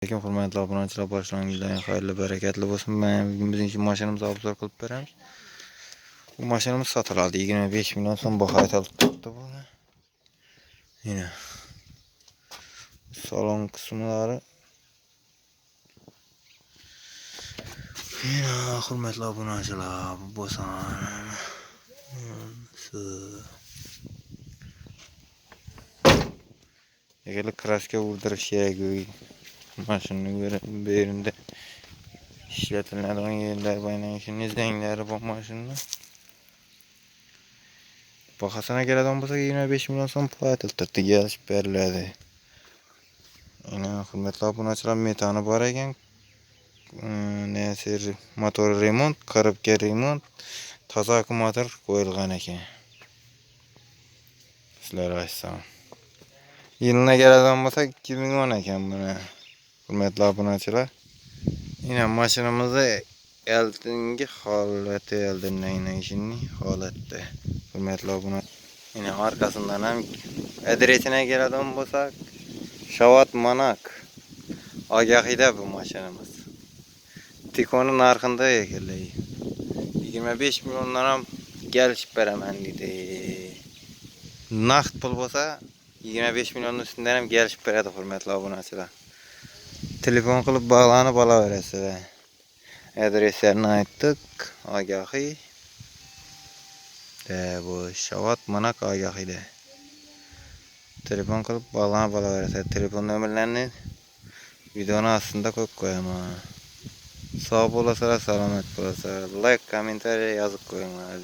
Lekin hurmatli obunachilar, boshlang'ichdan xayrli barakatli bo'lsin. Men bizning mashinamizni obzor qilib beramiz. Bu mashinamiz sotiladi. 25 million so'm baho aytilib turibdi bu. Mana salon qismlari. Mana hurmatli obunachilar, bu bo'lsin. Eğer kraska vurdirish kerak mashinaning berinde ishlatiladigan yerlar baylanishini izlanglari bor mashina. Bahasına keladigan bo'lsak 25 million so'm pul aytiltirdi, kelishib beriladi. Ana hurmatli obunachilar, metani bor ekan. Nasir motor remont, korobka remont, toza akkumulyator qo'yilgan ekan. Sizlar aytsam. Yılına keladigan bo'lsak 2010 ekan buni. Hurmatli obunachilar. Yine maşinamızda eldingi holati, eldinayın işini holatda. Hurmatli obuna. Yine arkasından hem adresine keladigan bo'lsak, Shavat Manak Agahida bu maşinamız. Tikonun narxında ekanlar. 25 milyondan ham kelishib beraman dedi. Naqd pul bo'lsa 25 milyonun üstünden ham kelishib beradi hurmatli obunachilar. Telefon qilib bağlanıp olaverasizlar. Adreslerini aytdik. Agahi. Bu Shavat Manak Agahida. Telefon qilib bağlanıp olaverasizlar. Telefon nömerlerini videonun aslında koyup koyamam. Sağ olasizlar, salomat bo'lasizlar. Like, kommentariy yozib qo'yinglar.